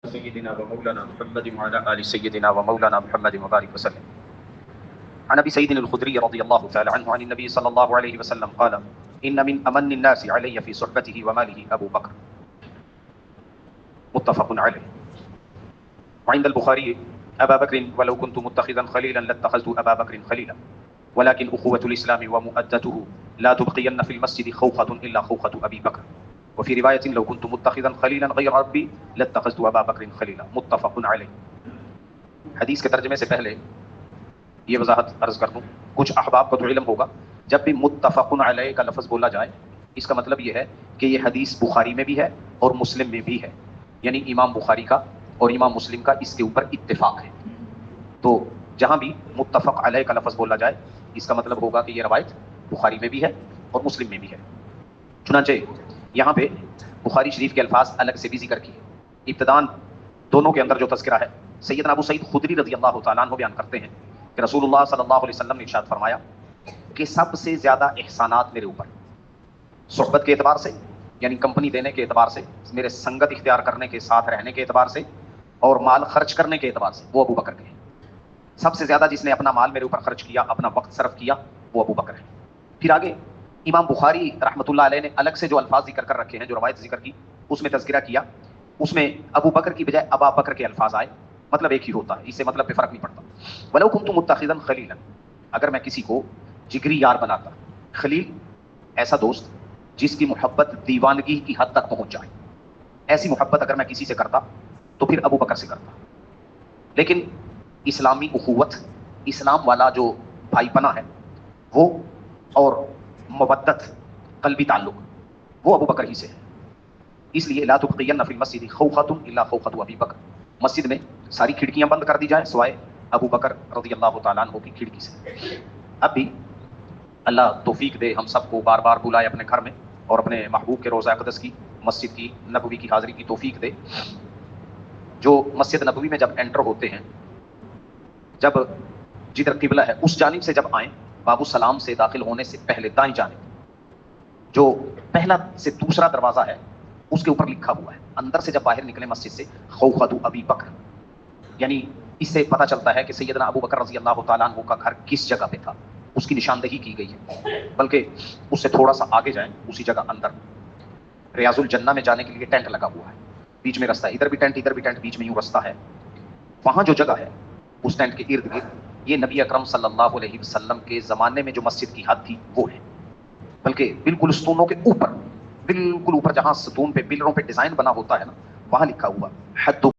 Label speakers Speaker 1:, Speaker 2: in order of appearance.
Speaker 1: سيدنا ومولانا محمد وعلى آل سيدنا ومولانا محمد وبارك وسلم. عن أبي سعيد الخدري رضي الله تعالى عنه عن النبي صلى الله عليه وسلم قال: إن من أمن الناس علي في صحبته وماله أبو بكر. متفق عليه. وعند البخاري: أبا بكر ولو كنت متخذا خليلا لاتخذت أبا بكر خليلا ولكن أخوة الإسلام ومؤدته لا تبقين في المسجد خوخة إلا خوخة أبي بكر. وفي رواية: لو كنت متخذا خليلا غير ربي لاتخذت أبا بكر خليلا. متفق علیہ. حدیث کے ترجمے سے پہلے یہ وضاحت عرض کر دوں، کچھ احباب کو تو علم ہوگا جب بھی متفق علیہ کا لفظ بولا جائے اس کا مطلب یہ ہے کہ یہ حدیث بخاری میں بھی ہے اور مسلم میں بھی ہے، یعنی امام بخاری کا اور امام مسلم کا اس کے اوپر اتفاق ہے. تو جہاں بھی متفق علیہ کا لفظ بولا جائے اس کا مطلب ہوگا کہ یہ روایت بخاری میں بھی ہے اور مسلم میں بھی ہے. چنانچہ یہاں پہ بخاری شریف کے الفاظ الگ سے بھی ذکر کیے. ابتداءً دونوں کے اندر جو تذکرہ ہے، سیدنا ابو سعید خدری رضی اللہ تعالیٰ عنہ بیان کرتے ہیں کہ رسول اللہ صلی اللہ علیہ وسلم نے ارشاد فرمایا کہ سب سے زیادہ احسانات میرے اوپر صحبت کے اعتبار سے، یعنی کمپنی دینے کے اعتبار سے، میرے سنگت اختیار کرنے کے ساتھ رہنے کے اعتبار سے اور مال خرچ کرنے کے اعتبار سے، وہ ابو بکر کے ہیں. سب سے زیادہ جس نے اپنا مال میرے اوپر خرچ کیا، اپنا وقت صرف کیا، وہ ابو بکر ہے. پھر آگے امام بخاری رحمۃ اللہ علیہ نے الگ سے جو الفاظ ذکر کر رکھے ہیں، جو روایت ذکر کی اس میں تذکرہ کیا، اس میں ابو بکر کی بجائے ابا بکر کے الفاظ آئے. مطلب ایک ہی ہوتا ہے، اس سے مطلب پہ فرق نہیں پڑتا. وَلَوْ كُنْتُ مُتَّخِذًا خَلِيلًا، اگر میں کسی کو جگری یار بناتا. خلیل ایسا دوست جس کی محبت دیوانگی کی حد تک پہنچ جائے، ایسی محبت اگر میں کسی سے کرتا تو پھر ابو بکر سے کرتا. لیکن اسلامی اخوت، اسلام والا جو بھائی پناہ ہے وہ، اور مودت قلبی تعلق، وہ ابو بکر ہی سے ہے. اس لیے لا تبقین فی المسجد خوخۃ الا خوخۃ ابی بکر، مسجد میں ساری کھڑکیاں بند کر دی جائیں سوائے ابو بکر رضی اللہ تعالیٰ عنہ کی کھڑکی سے. اب بھی اللہ توفیق دے ہم سب کو، بار بار بلائے اپنے گھر میں اور اپنے محبوب کے روضہ اقدس کی، مسجد کی نبوی کی حاضری کی توفیق دے. جو مسجد نبوی میں جب انٹر ہوتے ہیں، جب جدھر قبلہ ہے اس جانب سے جب آئیں، باب السلام سے داخل ہونے سے پہلے دائیں جانب جو پہلا سے دوسرا دروازہ ہے اس کے اوپر لکھا ہوا ہے، اندر سے جب باہر نکلے مسجد سے، خوخۃ ابی بکر. یعنی اس سے پتہ چلتا ہے کہ سیدنا ابو بکر رضی اللہ تعالیٰ عنہ کا گھر کس جگہ پہ تھا، اس کی نشاندہی کی گئی ہے. بلکہ اس سے تھوڑا سا آگے جائیں، اسی جگہ اندر ریاض الجنہ میں جانے کے لیے ٹینٹ لگا ہوا ہے، بیچ میں رستہ ہے، ادھر بھی ٹینٹ ادھر بھی ٹینٹ، بیچ میں یوں رستہ ہے. وہاں جو جگہ ہے اس ٹینٹ کے ارد گرد یہ نبی اکرم صلی اللہ علیہ وسلم کے زمانے میں جو مسجد کی حد تھی وہ ہے. بلکہ بالکل ستونوں کے اوپر، بالکل اوپر جہاں ستون پہ پلروں پہ ڈیزائن بنا ہوتا ہے نا، وہاں لکھا ہوا حد